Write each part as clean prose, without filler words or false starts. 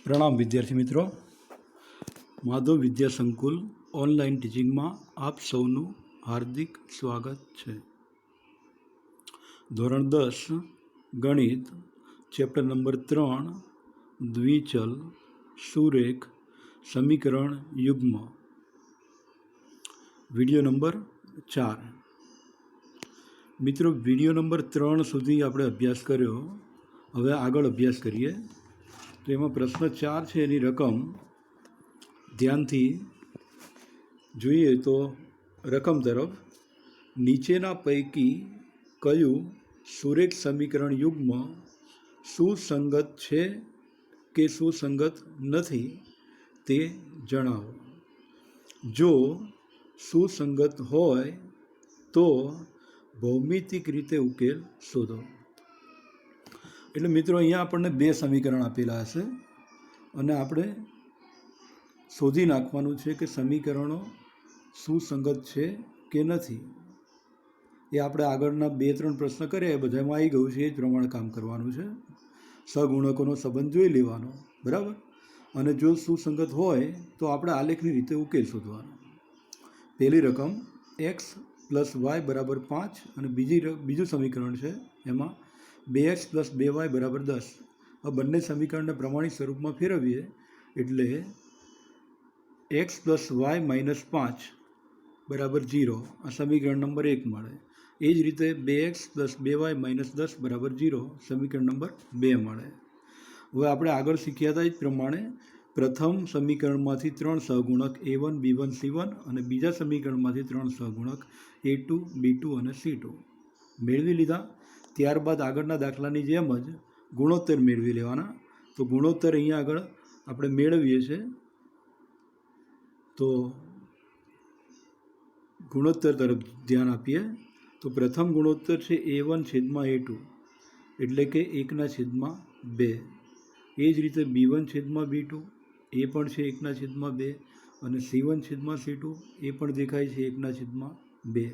પ્રણામ વિદ્યાર્થી મિત્રો, માધવ વિદ્યા સંકુલ ઓનલાઈન ટીચિંગમાં આપ સૌનું હાર્દિક સ્વાગત છે. ધોરણ 10 ગણિત ચેપ્ટર નંબર 3 દ્વિચલ સુરેખ સમીકરણ યુગ્મ વિડીયો નંબર 4. મિત્રો, વિડીયો નંબર 3 સુધી આપણે અભ્યાસ કર્યો. હવે આગળ અભ્યાસ કરીએ. તો એમાં પ્રશ્ન 4 છે, એની રકમ ધ્યાનથી જોઈએ તો રકમ તરફ નીચેના પૈકી કયું સુરેખ સમીકરણ યુગ્મ સુસંગત છે કે સુસંગત નથી તે જણાવો. જો સુસંગત હોય તો ભૌમિતિક રીતે ઉકેલ શોધો. એટલે મિત્રો, અહીંયા આપણને બે સમીકરણ આપેલા હશે અને આપણે શોધી નાખવાનું છે કે સમીકરણો સુસંગત છે કે નથી. એ આપણે આગળના 2-3 પ્રશ્ન કર્યા એ બધામાં આવી ગયું છે. એ જ પ્રમાણે કામ કરવાનું છે. સહગુણકોનો સંબંધ જોઈ લેવાનો, બરાબર. અને જો સુસંગત હોય તો આપણે આલેખની રીતે ઉકેલ શોધવાનો. પહેલી રકમ x + y = 5 અને બીજું સમીકરણ છે એમાં 2x + 2y = 10. આ બંને સમીકરણને પ્રમાણિત સ્વરૂપમાં ફેરવીએ એટલે x + y - 5 = 0. આ સમીકરણ નંબર 1 મળે. એ જ રીતે 2x + 2y - 10 = 0. સમીકરણ નંબર 2 મળે. હવે આપણે આગળ શીખ્યા હતા એ જ પ્રમાણે પ્રથમ સમીકરણમાંથી 3 સહગુણક a1, b1, c1 અને બીજા સમીકરણમાંથી 3 સહગુણક a2, b2 અને c2 મેળવી લીધા. ત્યારબાદ આગળના દાખલાની જેમ જ ગુણોત્તર મેળવી લેવાના. તો ગુણોત્તર અહીંયા આગળ આપણે મેળવીએ છીએ. તો ગુણોત્તર તરફ ધ્યાન આપીએ તો પ્રથમ ગુણોત્તર છે a1/a2 એટલે કે 1/2. એ જ રીતે b1/b2 એ પણ છે 1/2 અને c1/c2 એ પણ દેખાય છે 1/2.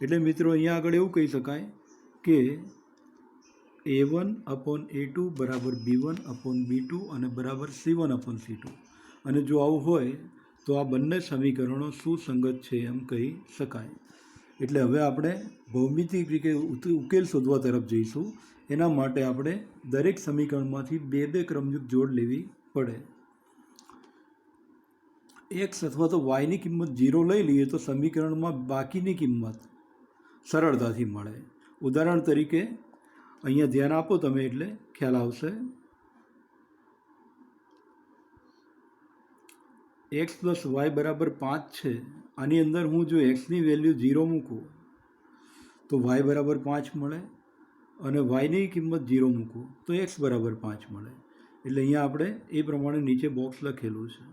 એટલે મિત્રો, અહીંયા આગળ એવું કહી શકાય કે a1/a2 = b1/b2 અને બરાબર c1/c2. અને જો આવું હોય તો આ બંને સમીકરણો સુસંગત છે એમ કહી શકાય. એટલે હવે આપણે ભૌમિતિક રીતે ઉકેલ શોધવા તરફ જઈશું. એના માટે આપણે દરેક સમીકરણમાંથી 2 ક્રમયુક્ત જોડ લેવી પડે. x અથવા તો yની કિંમત 0 લઈ લઈએ તો સમીકરણમાં બાકીની કિંમત સરળતાથી મળે. ઉદાહરણ તરીકે અહીંયા ધ્યાન આપો તમે એટલે ખ્યાલ આવશે. x + y = 5 છે. આની અંદર હું જો xની વેલ્યુ 0 મૂકું તો y = 5 મળે અને yની કિંમત 0 મૂકું તો x = 5 મળે. એટલે અહીંયા આપણે એ પ્રમાણે નીચે બોક્સ લખેલું છે.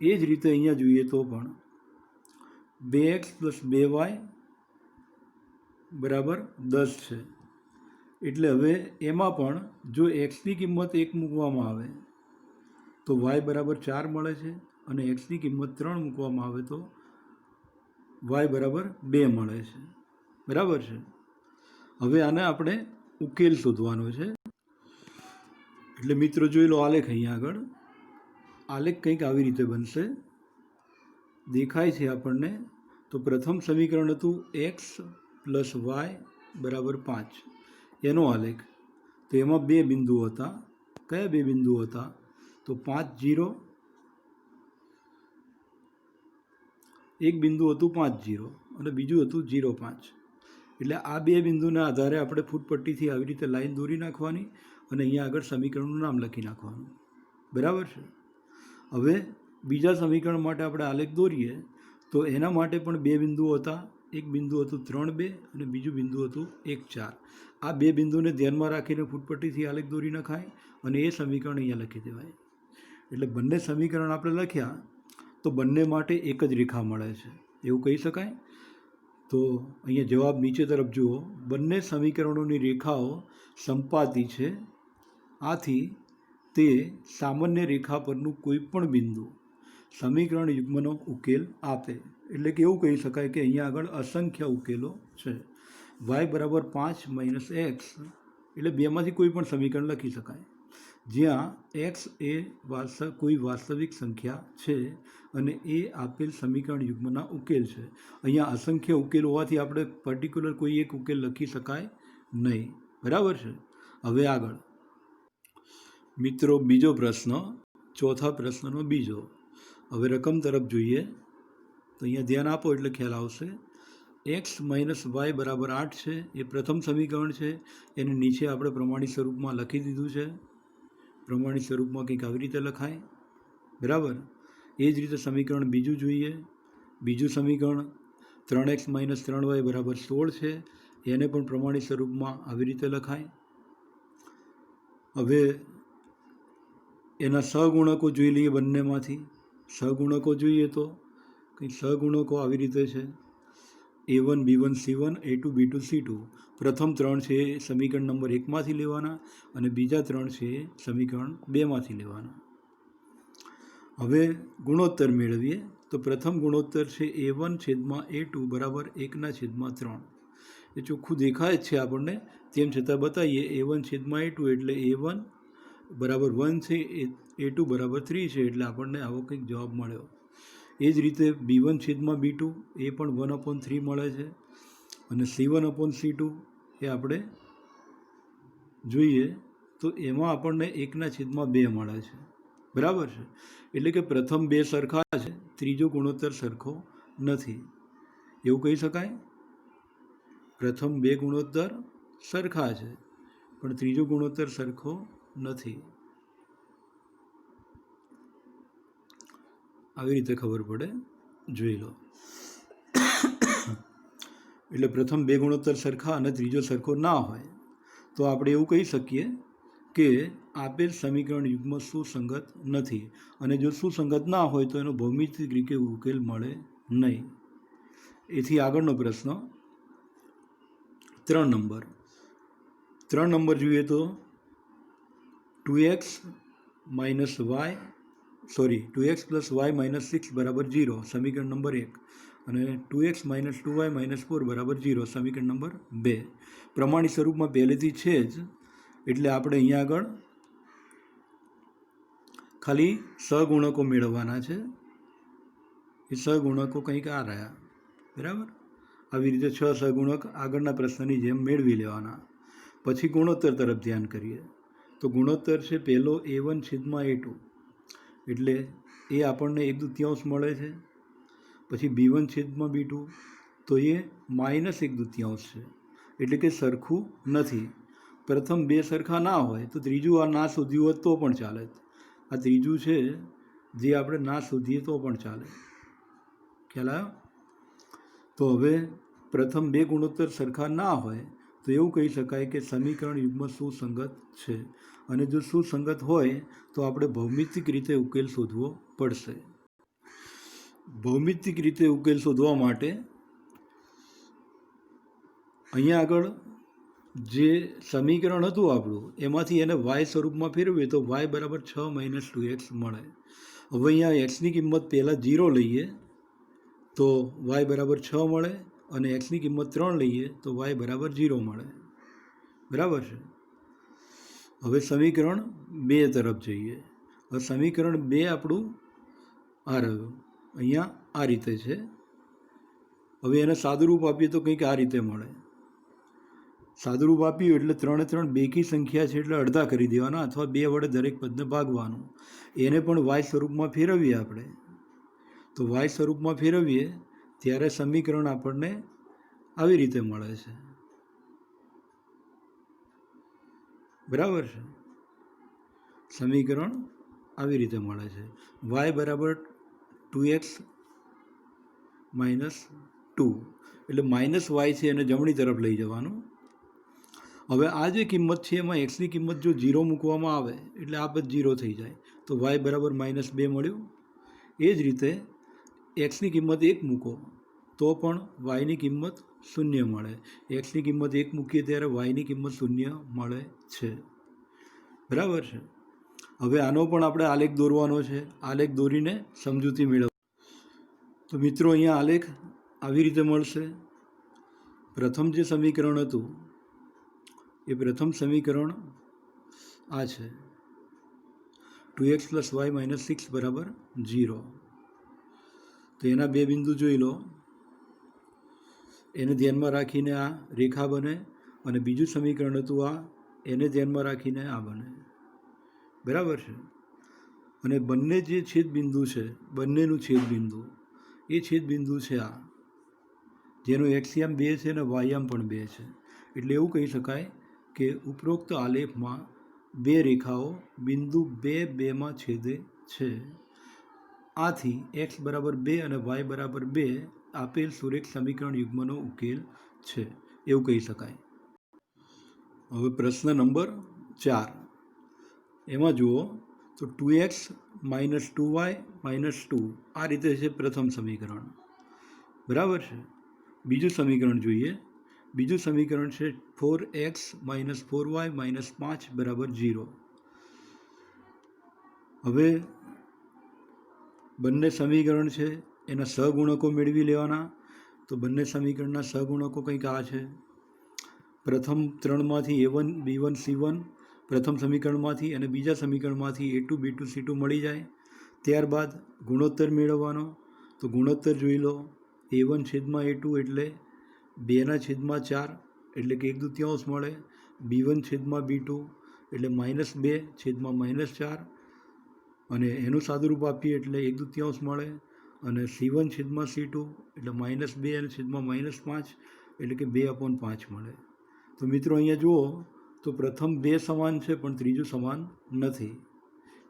એ જ રીતે અહીંયા જોઈએ તો પણ 2x + 2y = 10 છે. એટલે હવે એમાં પણ જો xની કિંમત 1 મૂકવામાં આવે તો y = 4 મળે છે અને xની કિંમત 3 મૂકવામાં આવે તો y = 2 મળે છે, બરાબર છે. હવે આને આપણે ઉકેલ શોધવાનો છે. એટલે મિત્રો, જોઈ લો આલેખ. અહીંયા આગળ આલેખ કંઈક આવી રીતે બનશે, દેખાય છે આપણને. તો પ્રથમ સમીકરણ હતું x + y = 5, એનો આલેખ. તો એમાં 2 બિંદુઓ હતા. કયા 2 બિંદુઓ હતા? તો 5, 0. એક બિંદુ હતું 5, 0 અને બીજું હતું 0, 5. એટલે આ 2 બિંદુના આધારે આપણે ફૂટપટ્ટીથી આવી રીતે લાઈન દોરી નાખવાની અને અહીંયા આગળ સમીકરણનું નામ લખી નાખવાનું, બરાબર છે. હવે બીજા સમીકરણ માટે આપણે આલેખ દોરીએ તો એના માટે પણ 2 બિંદુઓ હતા. એક બિંદુ હતું 3, 2 અને બીજું બિંદુ હતું 1, 4. આ 2 બિંદુને ધ્યાનમાં રાખીને ફૂટપટ્ટીથી આલેખ દોરી નખાય અને એ સમીકરણ અહીંયા લખી દેવાય. એટલે બંને સમીકરણ આપણે લખ્યા તો બંને માટે એક જ રેખા મળે છે એવું કહી શકાય. તો અહીંયા જવાબ નીચે તરફ જુઓ. બંને સમીકરણોની રેખાઓ સંપાતી છે. આથી તે સામાન્ય રેખા પરનું કોઈ પણ બિંદુ સમીકરણ યુગ્મનો ઉકેલ આપે. એટલે કે એવું કહી શકાય કે અહીંયા આગળ અસંખ્ય ઉકેલો છે. y = 5 - x એટલે બેમાંથી કોઈ પણ સમીકરણ લખી શકાય. જ્યાં એક્સ એ કોઈ વાસ્તવિક સંખ્યા છે અને એ આપેલ સમીકરણ યુગ્મના ઉકેલ છે. અહીંયા અસંખ્ય ઉકેલ હોવાથી આપણે પર્ટિક્યુલર કોઈ એક ઉકેલ લખી શકાય નહીં. બરાબર છે. હવે આગળ મિત્રો બીજો પ્રશ્ન, ચોથા પ્રશ્નનો બીજો. હવે રકમ તરફ જોઈએ તો અહીંયા ધ્યાન આપો એટલે ખ્યાલ આવશે. એક્સ માઇનસ વાય બરાબર 8 છે એ પ્રથમ સમીકરણ છે. એને નીચે આપણે પ્રમાણિત સ્વરૂપમાં લખી દીધું છે. પ્રમાણિત સ્વરૂપમાં કંઈક આવી રીતે લખાય. બરાબર. એ જ રીતે સમીકરણ બીજું જોઈએ. બીજું સમીકરણ 3x માઇનસ 3y બરાબર 16 છે. એને પણ પ્રમાણિત સ્વરૂપમાં આવી રીતે લખાય. હવે એના સહગુણકો જોઈ લઈએ બંનેમાંથી. સહગુણકો જોઈએ તો કંઈક સહગુણકો આવી રીતે છે. A1 B1 C1 A2 B2 C2. પ્રથમ 3 છે એ સમીકરણ નંબર 1માંથી લેવાના અને બીજા 3 છે એ સમીકરણ 2માંથી લેવાના. હવે ગુણોત્તર મેળવીએ તો પ્રથમ ગુણોત્તર છે A1/A2 બરાબર 1/3. એ ચોખ્ખું દેખાય જ છે આપણને, તેમ છતાં બતાવીએ. A1/A2 એટલે A1 બરાબર 1 છે, A2 બરાબર 3 છે, એટલે આપણને આવો કંઈક જવાબ મળ્યો. એ જ રીતે B1/B2 એ પણ 1/3 મળે છે અને C1/C2 એ આપણે જોઈએ તો એમાં આપણને 1/2 મળે છે. બરાબર છે. એટલે કે પ્રથમ બે સરખા છે, ત્રીજો ગુણોત્તર સરખો નથી એવું કહી શકાય. પ્રથમ બે ગુણોત્તર સરખા છે પણ ત્રીજો ગુણોત્તર સરખો નથી. આવી રીતે ખબર પડે, જોઈ લો. એટલે પ્રથમ બે ગુણોત્તર સરખા અને ત્રીજો સરખો ના હોય તો આપણે એવું કહી શકીએ કે આપેલ સમીકરણ યુગ્મ સુસંગત નથી. અને જો સુસંગત ના હોય તો એનો ભૌમિતિક રીતે ઉકેલ મળે નહીં. એથી આગળનો પ્રશ્ન 3 નંબર. 3 નંબર જોઈએ તો 2x પ્લસ y માઇનસ 6 બરાબર 0 સમીકરણ નંબર 1 અને 2x માઇનસ 2y માઇનસ 4 બરાબર 0 સમીકરણ નંબર 2. પ્રમાણિત સ્વરૂપમાં પહેલેથી છે જ, એટલે આપણે અહીંયા આગળ ખાલી સહગુણકો મેળવવાના છે. એ સહગુણકો કંઈક આ રહ્યા. બરાબર. આવી રીતે 6 સહગુણક આગળના પ્રશ્નની જેમ મેળવી લેવાના. પછી ગુણોત્તર તરફ ધ્યાન કરીએ તો ગુણોત્તર છે પહેલો A1/A2 એટલે એ આપણને 1/2 મળે છે. પછી B1/B2 તો એ -1/2 છે, એટલે કે સરખું નથી. પ્રથમ બે સરખા ના હોય તો ત્રીજું આ ના શોધ્યું હોત તો પણ ચાલે. આ ત્રીજું છે જે આપણે ના શોધીએ તો પણ ચાલે. ખ્યાલ આવ્યો? તો હવે પ્રથમ બે ગુણોત્તર સરખા ના હોય તો એવું કહી શકાય કે સમીકરણ યુગ્મ સુસંગત છે. અને જો સુસંગત હોય તો આપણે ભૌમિતિક રીતે ઉકેલ શોધવો પડશે. ભૌમિતિક રીતે ઉકેલ શોધવા માટે અહીંયા આગળ જે સમીકરણ હતું આપણું એમાંથી એને y સ્વરૂપમાં ફેરવીએ તો y બરાબર 6 માઇનસ 2x મળે. હવે અહીંયા xની કિંમત પહેલાં 0 લઈએ તો y બરાબર 6 મળે અને xની કિંમત 3 લઈએ તો y બરાબર 0 મળે. બરાબર છે. હવે સમીકરણ 2 તરફ જઈએ. હવે સમીકરણ 2 આપણું આ રહ્યું, અહીંયા આ રીતે છે. હવે એને સાદુરૂપ આપીએ તો કંઈક આ રીતે મળે. સાદુરૂપ આપ્યું એટલે 3 3 બેકી સંખ્યા છે એટલે અડધા કરી દેવાના અથવા 2 વડે દરેક પદને ભાગવાનું. એને પણ y સ્વરૂપમાં ફેરવીએ આપણે તો y સ્વરૂપમાં ફેરવીએ ત્યારે સમીકરણ આપણને આવી રીતે મળે છે. બરાબર છે. સમીકરણ આવી રીતે મળે છે. y બરાબર 2x માઇનસ 2 એટલે માઇનસ y છે એને જમણી તરફ લઈ જવાનું. હવે આ જે કિંમત છે એમાં એક્સની કિંમત જો 0 મૂકવામાં આવે એટલે આ પદ 0 થઈ જાય તો y બરાબર -2 મળ્યું. એ જ રીતે એક્સની કિંમત 1 મૂકો તો પણ yની કિંમત 0 મળે. એક્સની કિંમત 1 મૂકીએ ત્યારે yની કિંમત 0 મળે છે. બરાબર છે. હવે આનો પણ આપણે આલેખ દોરવાનો છે. આલેખ દોરીને સમજૂતી મેળવ. તો મિત્રો અહીંયા આલેખ આવી રીતે મળશે. પ્રથમ જે સમીકરણ હતું એ પ્રથમ સમીકરણ આ છે 2x + y - 6 બરાબર 0. તો એના બે બિંદુ જોઈ લો, એને ધ્યાનમાં રાખીને આ રેખા બને, અને બીજું સમીકરણ હતું આ, એને ધ્યાનમાં રાખીને આ બને. બરાબર છે. અને બંને જે છેદબિંદુ છે, બંનેનું છેદબિંદુ, એ છેદબિંદુ છે આ, જેનો એક્સયામ 2 છે અને વાયામ પણ 2 છે. એટલે એવું કહી શકાય કે ઉપરોક્ત આલેખમાં બે રેખાઓ બિંદુ 2, 2માં છેદે છે. આથી x બરાબર 2 અને y બરાબર 2 આપેલ સુરેખ સમીકરણ યુગ્મનો ઉકેલ છે, એવું કહી શકાય. હવે પ્રશ્ન નંબર 4, એમાં જુઓ તો 2x - 2y - 2 આ રીતે છે પ્રથમ સમીકરણ. બરાબર છે. બીજું સમીકરણ જોઈએ. બીજું સમીકરણ છે 4x - 4y - 5 બરાબર 0. હવે બંને સમીકરણ છે એના સહગુણકો મેળવી લેવાના. તો બંને સમીકરણના સહગુણકો કંઈક આ છે. પ્રથમ ત્રણમાંથી a1 b1 c1 પ્રથમ સમીકરણમાંથી, અને બીજા સમીકરણમાંથી a2 b2 c2 મળી જાય. ત્યારબાદ ગુણોત્તર મેળવવાનો. તો ગુણોત્તર જોઈ લો. a1/a2 એટલે 2/4 એટલે કે 1/2 મળે. b1/b2 એટલે -2/-4 અને એનું સાદુરૂપ આપીએ એટલે 1/2 મળે. અને c1/c2 એટલે -2/-5 એટલે કે 2/5 મળે. તો મિત્રો અહીંયા જુઓ તો પ્રથમ બે સમાન છે પણ ત્રીજું સમાન નથી,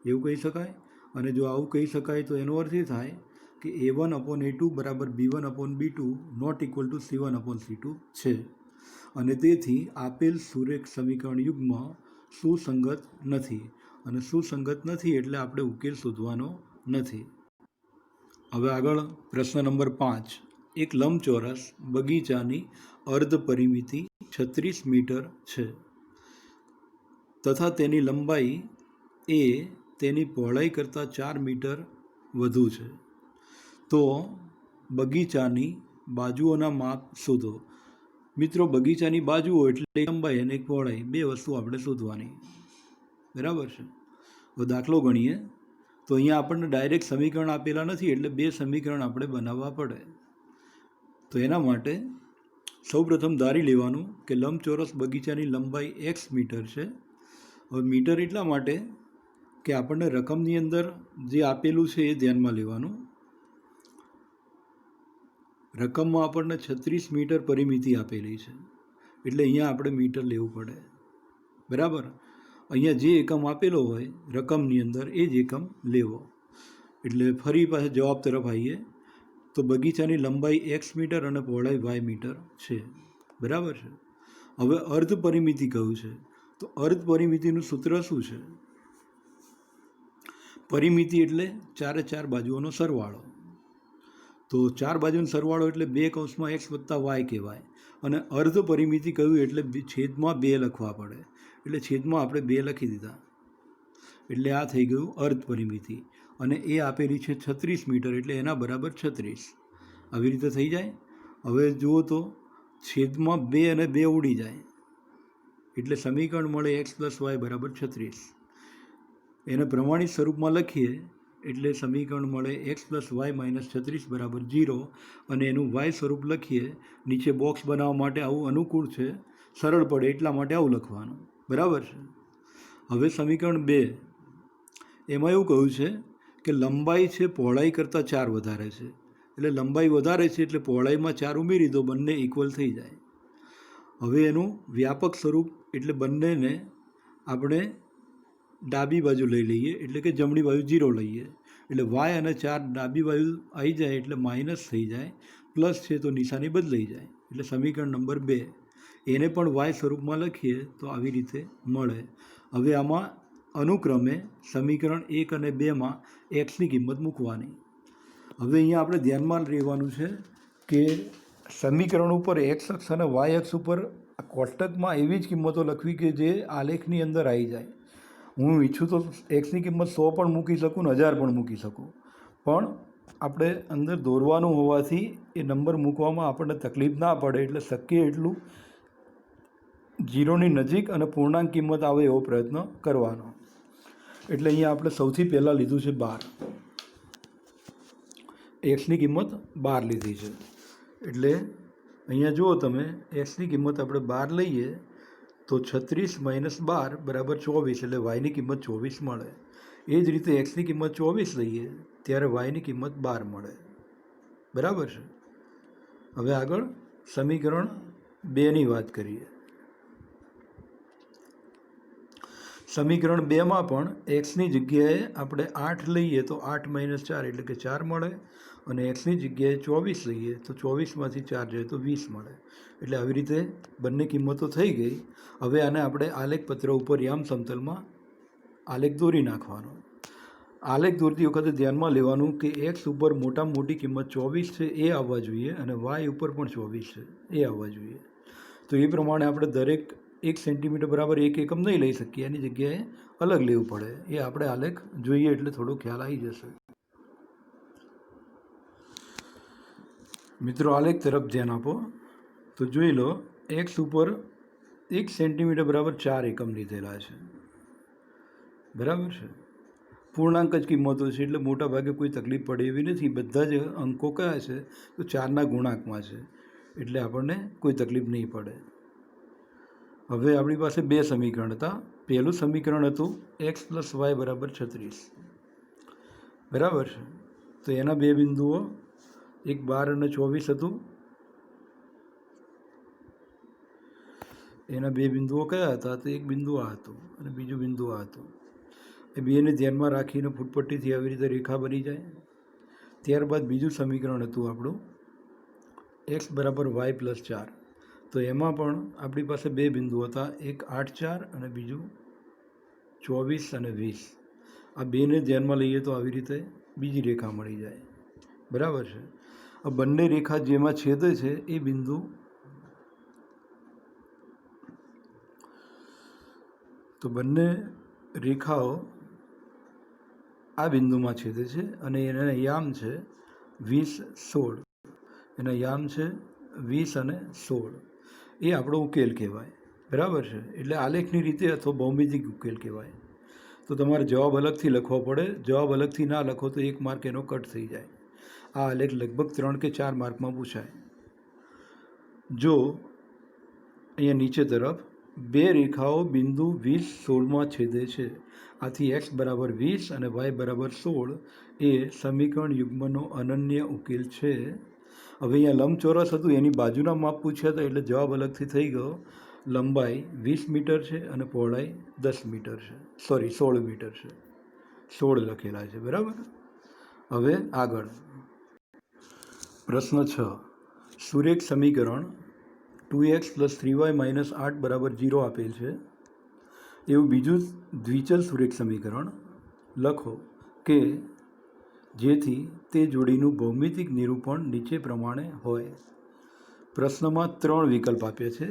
એવું કહી શકાય. અને જો આવું કહી શકાય તો એનો અર્થ એ થાય કે a1/a2 બરાબર b1/b2 not equal to c1/c2 છે. અને તેથી આપેલ સુરેખ સમીકરણ યુગ્મ સુસંગત નથી. અને સુસંગત નથી એટલે આપણે ઉકેલ શોધવાનો નથી. હવે આગળ પ્રશ્ન નંબર 5. એક લંબચોરસ બગીચાની અર્ધ પરિમિતિ 36 મીટર છે તથા તેની લંબાઈ એ તેની પહોળાઈ કરતાં 4 મીટર વધુ છે. તો બગીચાની બાજુઓના માપ શોધો. મિત્રો, બગીચાની બાજુઓ એટલે એક લંબાઈ અને એક પહોળાઈ, બે વસ્તુ આપણે શોધવાની. બરાબર છે. હવે દાખલો ગણીએ. તો અહીંયા આપણને ડાયરેક્ટ સમીકરણ આપેલા નથી એટલે બે સમીકરણ આપણે બનાવવા પડે. તો એના માટે સૌપ્રથમ ધારી લેવાનું કે લંબચોરસ બગીચાની લંબાઈ x મીટર છે. હવે મીટર એટલા માટે કે આપણને રકમની અંદર જે આપેલું છે એ ધ્યાનમાં લેવાનું. રકમમાં આપણને 36 મીટર પરિમિતિ આપેલી છે એટલે અહીંયા આપણે મીટર લેવું પડે. બરાબર. અહીંયા જે એકમ આપેલો હોય રકમની અંદર એ જ એકમ લેવો. એટલે ફરી પાછા જવાબ તરફ આવીએ. તો બગીચાની લંબાઈ x મીટર અને પહોળાઈ y મીટર છે. બરાબર છે. હવે અર્ધ પરિમિતિ કયું છે? તો અર્ધ પરિમિતિનું સૂત્ર શું છે? પરિમિતિ એટલે 4 4 બાજુઓનો સરવાળો. તો 4 બાજુનો સરવાળો એટલે 2 કૌંસમાં x + y કહેવાય. અને અર્ધ પરિમિતિ કહ્યું એટલે છેદમાં 2 લખવા પડે. એટલે છેદમાં આપણે 2 લખી દીધા. એટલે આ થઈ ગયું અર્ધ પરિમિતિ. અને એ આપેલી છે 36 મીટર એટલે એના બરાબર 36. આવી રીતે થઈ જાય. હવે જુઓ તો છેદમાં 2 અને 2 ઉડી જાય એટલે સમીકરણ મળે x + y બરાબર 36. એને પ્રમાણિત સ્વરૂપમાં લખીએ એટલે સમીકરણ મળે x + y - 36 બરાબર 0. અને એનું y સ્વરૂપ લખીએ. નીચે બોક્સ બનાવવા માટે આવું અનુકૂળ છે, સરળ પડે એટલા માટે આવું લખવાનું. બરાબર છે. હવે સમીકરણ 2, એમાં એવું કહ્યું છે કે લંબાઈ છે પહોળાઈ કરતાં 4 વધારે છે. એટલે લંબાઈ વધારે છે એટલે પહોળાઈમાં 4 ઉમેરી દો, બંને ઇક્વલ થઈ જાય. હવે એનું વ્યાપક સ્વરૂપ એટલે બંનેને આપણે ડાબી બાજુ લઈ લઈએ એટલે કે જમણી બાજુ 0 લઈએ. એટલે y અને 4 ડાબી બાજુ આવી જાય એટલે માઇનસ થઈ જાય, પ્લસ છે તો નિશાની બદલાઈ જાય. એટલે સમીકરણ નંબર 2 એને પણ y સ્વરૂપમાં લખીએ તો આવી રીતે મળે. હવે આમાં અનુક્રમે સમીકરણ 1 અને 2માં xની કિંમત મૂકવાની. હવે અહીંયા આપણે ધ્યાનમાં રહેવાનું છે કે સમીકરણ ઉપર x અક્ષ અને y અક્ષ ઉપર કોષ્ટકમાં એવી જ કિંમતો લખવી કે જે આલેખની અંદર આવી જાય. હું ઈચ્છું તો એક્સની કિંમત 100 પણ મૂકી શકું ને 1000 પણ મૂકી શકું, પણ આપણે અંદર દોરવાનું હોવાથી એ નંબર મૂકવામાં આપણને તકલીફ ના પડે એટલે શક્ય એટલું 0ની નજીક અને પૂર્ણાંક કિંમત આવે એવો પ્રયત્ન કરવાનો. એટલે અહીંયા આપણે સૌથી પહેલાં લીધું છે 12, એક્સની કિંમત 12 લીધી છે. એટલે અહીંયા જુઓ તમે, એક્સની કિંમત આપણે 12 લઈએ તો 36 - 12 = 24, એટલે વાયની કિંમત 24 મળે. એ જ રીતે એક્સની કિંમત 24 લઈએ ત્યારે વાયની કિંમત 12 મળે. બરાબર છે. હવે આગળ સમીકરણ 2ની વાત કરીએ. સમીકરણ 2માં પણ એક્સની જગ્યાએ આપણે 8 લઈએ તો 8 - 4 એટલે કે 4 મળે, અને એક્સની જગ્યાએ 24 લઈએ તો 24માંથી 4 જાય તો 20 મળે. એટલે આવી રીતે બંને કિંમતો થઈ ગઈ. હવે આને આપણે આલેખપત્ર ઉપર યામ સમતલમાં આલેખ દોરી નાખવાનો. આલેખ દોરતી વખતે ધ્યાનમાં લેવાનું કે એક્સ ઉપર મોટામાં મોટી કિંમત 24 છે એ આવવા જોઈએ, અને વાય ઉપર પણ 24 છે એ આવવા જોઈએ. તો એ પ્રમાણે આપણે દરેક 1 સેન્ટીમીટર બરાબર 1 એકમ નહીં લઈ શકીએ, એની જગ્યાએ અલગ લેવું પડે. એ આપણે આલેખ જોઈએ એટલે થોડો ખ્યાલ આવી જશે. મિત્રો, આલેખ તરફ ધ્યાન આપો તો જોઈ લો, એક્સ ઉપર 1 સેન્ટીમીટર બરાબર 4 એકમ લીધેલા છે. બરાબર છે. પૂર્ણાંક જ કિંમતો છે એટલે મોટા ભાગે કોઈ તકલીફ પડે એવી નથી. બધા જ અંકો કયા છે તો 4ના ગુણાંકમાં છે, એટલે આપણને કોઈ તકલીફ નહીં પડે. હવે આપણી પાસે 2 સમીકરણ હતા. પહેલું સમીકરણ હતું x + y = 36. બરાબર છે. તો એના 2 બિંદુઓ, એક 12 અને 24 હતું. એના 2 બિંદુઓ કયા હતા? તો એક બિંદુ આ હતું અને બીજું બિંદુ આ હતું. એ બેને ધ્યાનમાં રાખીને ફૂટપટ્ટીથી આવી રીતે રેખા બની જાય. ત્યારબાદ બીજું સમીકરણ હતું આપણું x = y + 4. તો એમાં પણ આપણી પાસે 2 બિંદુ હતા, એક 8, 4 અને બીજું 24 અને 20. આ બેને ધ્યાનમાં લઈએ તો આવી રીતે બીજી રેખા મળી જાય. બરાબર છે. આ બંને રેખા જેમાં છેદે છે એ બિંદુ, તો બંને રેખાઓ આ બિંદુમાં છેદે છે અને એના યામ છે 20, 16. એના યામ છે 20 અને 16. એ આપણો ઉકેલ કહેવાય. બરાબર છે. એટલે આલેખની રીતે અથવા ભૌમિતિક ઉકેલ કહેવાય. તો તમારે જવાબ અલગથી લખવો પડે. જવાબ અલગથી ના લખો તો 1 માર્ક એનો કટ થઈ જાય. આ આલેખ લગભગ 3 કે 4 માર્કમાં પૂછાય. જો અહીંયા નીચે તરફ 2 રેખાઓ બિંદુ 20, 16માં છેદે છે, આથી x = 20 અને y = 16 એ સમીકરણ યુગ્મનો અનન્ય ઉકેલ છે. હવે અહીંયા લંબચોરસ હતું, એની બાજુના માપ પૂછ્યા હતા એટલે જવાબ અલગથી થઈ ગયો. લંબાઈ 20 મીટર છે અને પહોળાઈ 10 મીટર છે, 16 મીટર છે. 16 લખેલા છે. બરાબર. હવે આગળ પ્રશ્ન 6. સુરેખ સમીકરણ 2x + 3y - 8 = 0 આપેલ છે. એવું બીજું દ્વિચલ સુરેખ સમીકરણ લખો કે જેથી તે જોડીનું ભૌમિતિક નિરૂપણ નીચે પ્રમાણે હોય. પ્રશ્નમાં 3 વિકલ્પ આપ્યા છે.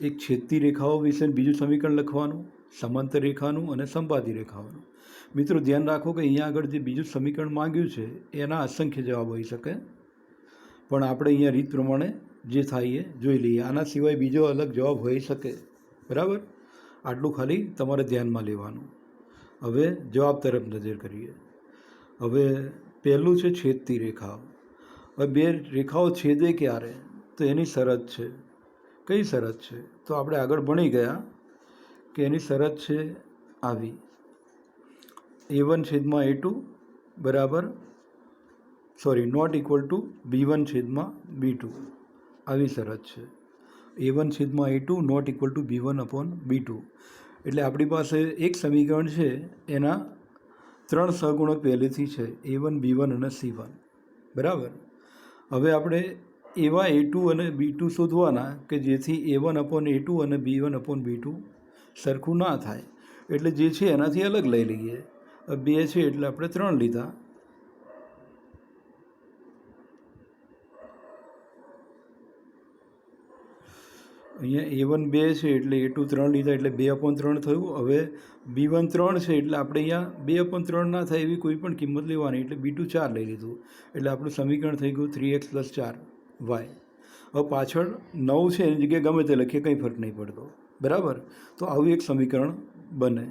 એક છેદતી રેખાઓ વિશે બીજું સમીકરણ લખવાનું, સમાંતર રેખાનું અને સંપાતી રેખાઓનું. મિત્રો, ધ્યાન રાખો કે અહીંયા આગળ જે બીજું સમીકરણ માંગ્યું છે એના અસંખ્ય જવાબ હોઈ શકે, પણ આપણે અહીંયા રીત પ્રમાણે જે થાય એ જોઈ લઈએ. આના સિવાય બીજો અલગ જવાબ હોઈ શકે. બરાબર. આટલું ખાલી તમારે ધ્યાનમાં લેવાનું. હવે જવાબ તરફ નજર કરીએ. હવે પહેલું છે છેદતી રેખાઓ. હવે 2 રેખાઓ છેદે ક્યારે? તો એની શરત છે. કઈ શરત છે? તો આપણે આગળ ભણી ગયા કે એની શરત છે આવી: A1/A2 બરાબર નોટ ઇક્વલ ટુ B1/B2. આવી શરત છે. A1/A2 not equal to B1/B2. એટલે આપણી પાસે એક સમીકરણ છે, એના 3 સહગુણક પહેલેથી છે, A1, B1 અને C1. બરાબર. હવે આપણે એવા A2 અને B2 શોધવાના કે જેથી A1/A2 અને B1/B2 સરખું ના થાય. એટલે જે છે એનાથી અલગ લઈ લઈએ. 2 છે એટલે આપણે 3 લીધા. અહીંયા A1 2 છે એટલે A2 3 લીધા એટલે 2/3 થયું. હવે B1 3 છે એટલે આપણે અહીંયા 2/3 ના થાય એવી કોઈ પણ કિંમત લેવાની, એટલે B2 4 લઈ લીધું. એટલે આપણું સમીકરણ થઈ ગયું 3x + 4y. હવે પાછળ 9 છે એની જગ્યાએ ગમે તે લખીએ, કંઈ ફરક નહીં પડતો. બરાબર. તો આવું એક સમીકરણ બને.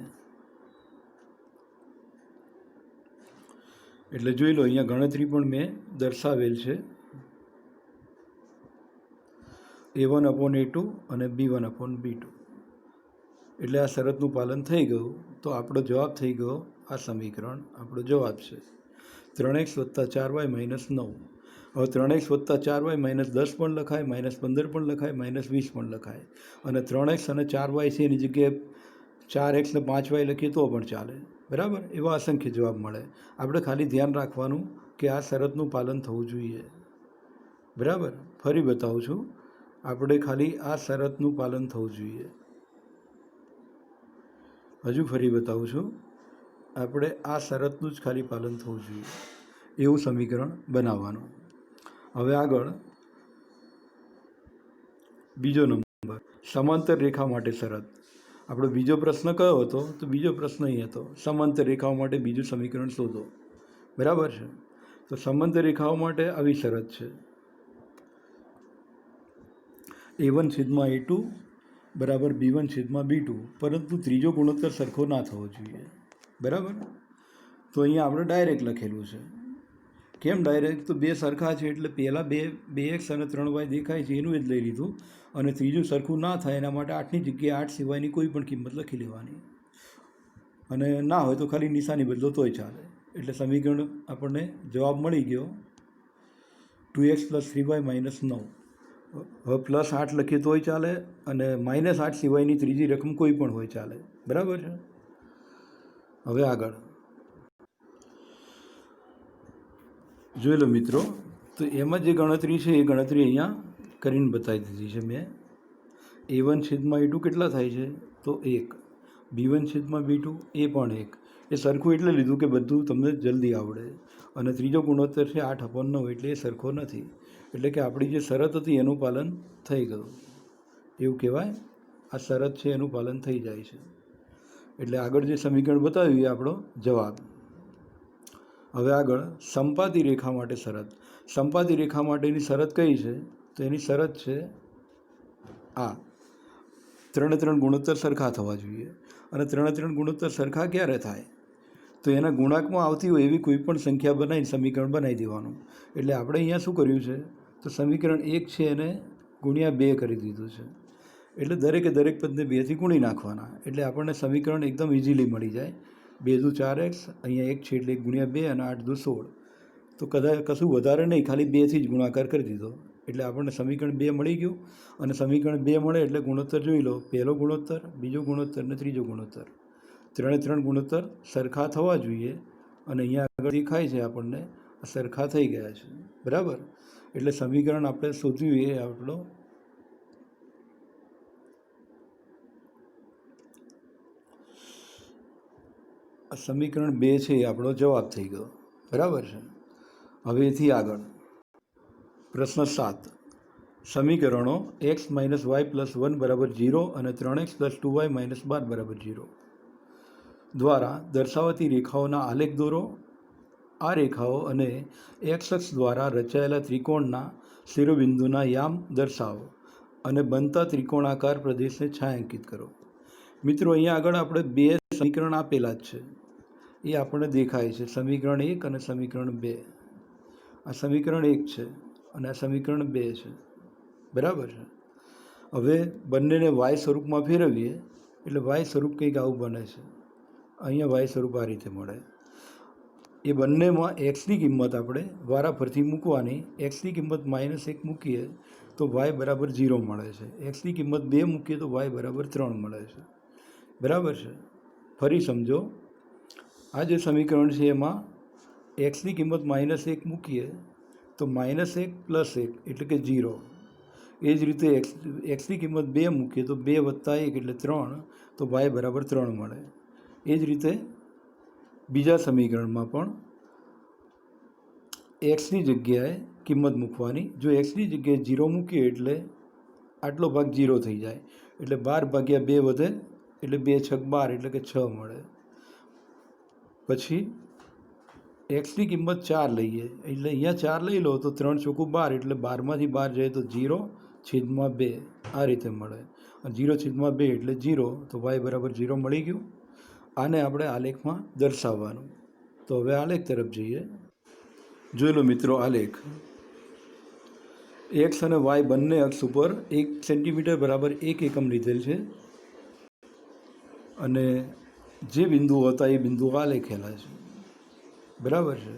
એટલે જોઈ લો, અહીંયા ગણતરી પણ મેં દર્શાવેલ છે, A1/A2 અને B1/B2. એટલે આ શરતનું પાલન થઈ ગયું, તો આપણો જવાબ થઈ ગયો, આ સમીકરણ આપણો જવાબ છે 3x + 4y - 9. હવે 3x + 4y - 10 પણ લખાય, -15 પણ લખાય, -20 પણ લખાય, અને 3x અને 4y છે એની જગ્યાએ 4x ને 5y લખીએ તો પણ ચાલે, બરાબર. એવા અસંખ્ય જવાબ મળે. આપણે ખાલી ધ્યાન રાખવાનું કે આ શરતનું પાલન થવું જોઈએ, બરાબર. ફરી બતાવું છું, આપણે ખાલી આ શરતનું પાલન થવું જોઈએ. હજુ ફરી બતાવું છું, આપણે આ શરતનું જ ખાલી પાલન થવું જોઈએ એવું સમીકરણ બનાવવાનું. હવે આગળ બીજો નંબર, સમાંતર રેખા માટે શરત. આપણો બીજો પ્રશ્ન કયો હતો? તો બીજો પ્રશ્ન અહીં હતો, સમાંતર રેખાઓ માટે બીજું સમીકરણ શોધો, બરાબર છે. તો સમાંતર રેખાઓ માટે આવી શરત છે, A1/A2 = B1/B2, પરંતુ ત્રીજો ગુણોત્તર સરખો ના થવો જોઈએ, બરાબર. તો અહીંયા આપણે ડાયરેક્ટ લખેલું છે. કેમ ડાયરેક્ટ? તો બે સરખા છે એટલે પહેલાં 2x અને 3y દેખાય છે એનું જ લઈ લીધું, અને ત્રીજું સરખું ના થાય એના માટે 8ની જગ્યાએ 8 સિવાયની કોઈ પણ કિંમત લખી લેવાની, અને ના હોય તો ખાલી નિશાની બદલો તોય ચાલે. એટલે સમીકરણ આપણને જવાબ મળી ગયો 2x + 3y - 9. હવે +8 લખીએ તોય ચાલે, અને -8 સિવાયની ત્રીજી રકમ કોઈ પણ હોય ચાલે, બરાબર છે. હવે આગળ જોઈ લો મિત્રો, તો એમાં જે ગણતરી છે એ ગણતરી અહીંયા કરીને બતાવી દીધી છે મેં. A1/A2 કેટલા થાય છે? તો 1. B1/B2 એ પણ 1. એ સરખું એટલે લીધું કે બધું તમને જલ્દી આવડે. અને ત્રીજો ગુણોત્તર છે 8/9, એટલે એ સરખો નથી. એટલે કે આપણી જે શરત હતી એનું પાલન થઈ ગયું એવું કહેવાય. આ શરત છે એનું પાલન થઈ જાય છે. એટલે આગળ જે સમીકરણ બતાવ્યું એ આપણો જવાબ. હવે આગળ સંપાતી રેખા માટે શરત. સંપાતી રેખા માટેની શરત કઈ છે? તો એની શરત છે આ, 3 ગુણોત્તર સરખા થવા જોઈએ. અને 3 ગુણોત્તર સરખા ક્યારે થાય? તો એના ગુણાંકમાં આવતી હોય એવી કોઈ પણ સંખ્યા બનાવીને સમીકરણ બનાવી દેવાનું. એટલે આપણે અહીંયા શું કર્યું છે? તો સમીકરણ 1 છે એને × 2 કરી દીધું છે. એટલે દરેક પદને 2થી ગુણી નાખવાના, એટલે આપણને સમીકરણ એકદમ ઇઝીલી મળી જાય. 2 × 4x, અહીંયા 1 છે એટલે 1 × 2, અને 8 × 16. તો કદાચ કશું વધારે નહીં, ખાલી 2થી જ ગુણાકાર કરી દીધો, એટલે આપણને સમીકરણ 2 મળી ગયું. અને સમીકરણ 2 મળે એટલે ગુણોત્તર જોઈ લો, પહેલો ગુણોત્તર, બીજો ગુણોત્તર અને ત્રીજો ગુણોત્તર. 3 ગુણોત્તર સરખા થવા જોઈએ, અને અહીંયા આગળ દેખાય છે આપણને સરખા થઈ ગયા છે, બરાબર. એટલે સમીકરણ આપણે શોધ્યું એ આપણો સમીકરણ 2 છે એ આપણો જવાબ થઈ ગયો, બરાબર છે. હવે એથી આગળ પ્રશ્ન 7, સમીકરણો x - y + 1 = 0 અને 3x + 2y - 12 = 0 દ્વારા દર્શાવાતી રેખાઓના આલેખ દોરો. આ રેખાઓ અને x અક્ષ દ્વારા રચાયેલા ત્રિકોણના શિરોબિંદુના યામ દર્શાવો અને બનતા ત્રિકોણાકાર પ્રદેશને છાંયાંકિત કરો. મિત્રો, અહીંયા આગળ આપણે બે સમીકરણ આપેલા જ છે, એ આપણને દેખાય છે, સમીકરણ 1 અને સમીકરણ 2. આ સમીકરણ 1 છે અને આ સમીકરણ 2 છે, બરાબર છે. હવે બંનેને વાય સ્વરૂપમાં ફેરવીએ એટલે વાય સ્વરૂપ કંઈક આવું બને છે. અહીંયા વાય સ્વરૂપ આ રીતે મળે. એ બંનેમાં એક્સની કિંમત આપણે વારાફરતી મૂકવાની. એક્સની કિંમત -1 મૂકીએ તો વાય બરાબર 0 મળે છે. એક્સની કિંમત 2 મૂકીએ તો વાય બરાબર 3 મળે છે, બરાબર છે. ફરી સમજો, આ જે સમીકરણ છે એમાં એક્સની કિંમત -1 મૂકીએ તો -1 + 1 એટલે કે 0. એ જ રીતે એક્સની કિંમત 2 મૂકીએ તો 2 + 1 એટલે 3, તો વાય બરાબર 3 મળે. એ જ રીતે બીજા સમીકરણમાં પણ એક્સની જગ્યાએ કિંમત મૂકવાની. જો એક્સની જગ્યાએ 0 મૂકીએ એટલે આટલો ભાગ 0 થઈ જાય, એટલે 12/2 વધે, એટલે 2 × 6 = 12 એટલે કે 6 મળે. પછી એક્સની કિંમત 4 લઈએ, એટલે અહીંયા 4 લઈ લો તો 3 × 4 = 12, એટલે 12માંથી 12 જાય તો 0/2 આ રીતે મળે. 0/2 એટલે 0, તો વાય બરાબર 0 મળી ગયું. આને આપણે આલેખમાં દર્શાવવાનું. તો હવે આલેખ તરફ જઈએ. જોઈ લો મિત્રો, આલેખ એક્સ અને વાય બંને અક્ષ ઉપર 1 સેન્ટીમીટર બરાબર 1 એકમ લીધેલ છે અને જે બિંદુઓ હતા એ બિંદુઓ આલેખેલા છે. બરાબર છે.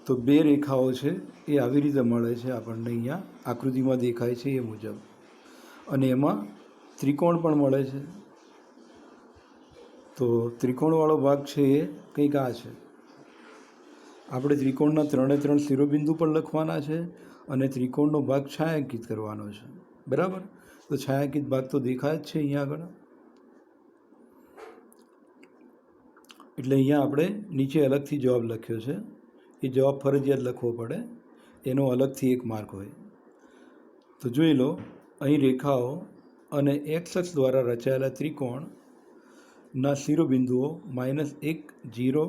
તો બે રેખાઓ છે એ આવી રીતે મળે છે આપણને, અહીંયા આકૃતિમાં દેખાય છે એ મુજબ, અને એમાં ત્રિકોણ પણ મળે છે. તો ત્રિકોણવાળો ભાગ છે એ કંઈક આ છે. આપણે ત્રિકોણના 3 શિરોબિંદુ પણ લખવાના છે અને ત્રિકોણનો ભાગ છાંયાંકિત કરવાનો છે. બરાબર. તો છાંયાંકિત ભાગ તો દેખાય જ છે અહીંયા આગળ. એટલે અહીંયા આપણે નીચે અલગથી જવાબ લખ્યો છે. એ જવાબ ફરજિયાત લખવો પડે, એનો અલગથી એક માર્ક હોય. તો જોઈ લો, અહીં રેખાઓ અને એક્સ અક્ષ દ્વારા રચાયેલા ત્રિકોણના શિરોબિંદુઓ -1, 0,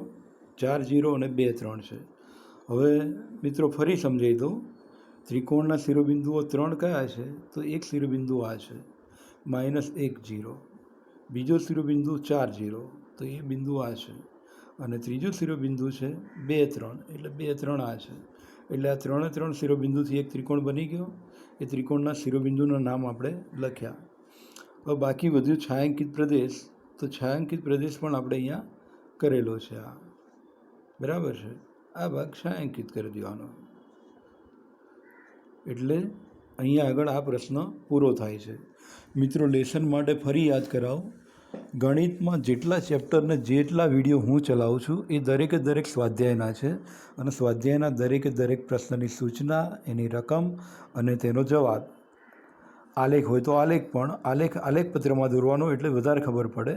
4, 0 અને 2, 3 છે. હવે મિત્રો ફરી સમજાવી દઉં. ત્રિકોણના શિરોબિંદુઓ 3 કયા છે? તો એક શિરોબિંદુ આ છે, -1, 0. બીજો શિરોબિંદુ 4, 0, તો એ બિંદુ આ છે. અને ત્રીજો શિરોબિંદુ છે 2, 3, એટલે 2, 3 આ છે. એટલે આ 3 શિરોબિંદુથી એક ત્રિકોણ બની ગયો. એ ત્રિકોણના શિરોબિંદુનું નામ આપણે લખ્યા. હવે બાકી વધ્યું છાંયાંકિત પ્રદેશ. તો છાંયાંકિત પ્રદેશ પણ આપણે અહીંયા કરેલો છે. આ બરાબર છે. આ ભાગ છાંયાંકિત કરી દેવાનો. એટલે અહીંયા આગળ આ પ્રશ્ન પૂરો થાય છે. મિત્રો, લેસન માટે ફરી યાદ કરાવો. ગણિતમાં જેટલા ચેપ્ટરને જેટલા વિડીયો હું ચલાવું છું એ દરેકે દરેક સ્વાધ્યાયના છે, અને સ્વાધ્યાયના દરેકે દરેક પ્રશ્નની સૂચના, એની રકમ અને તેનો જવાબ. આલેખ હોય તો આલેખ પણ આલેખપત્રમાં દોરવાનો, એટલે વધારે ખબર પડે.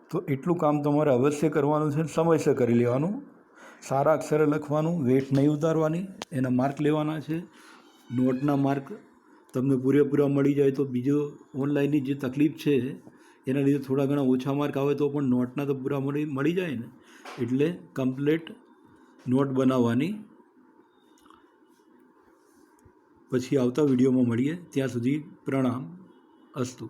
તો એટલું કામ તમારે અવશ્ય કરવાનું છે, સમયસર કરી લેવાનું. સારા અક્ષરે લખવાનું, વેઠ નહીં ઉતારવાની, એના માર્ક લેવાના છે. નોટના માર્ક તમને પૂરેપૂરા મળી જાય તો બીજો ઓનલાઈનની જે તકલીફ છે એના લીધે થોડા ઘણા ઓછા માર્ક આવે તો પણ નોટના તો પૂરા મળી જાય ને. એટલે કમ્પ્લેટ નોટ બનાવવાની. પછી આવતા વિડીયોમાં મળીએ. ત્યાં સુધી પ્રણામ. અસ્તુ.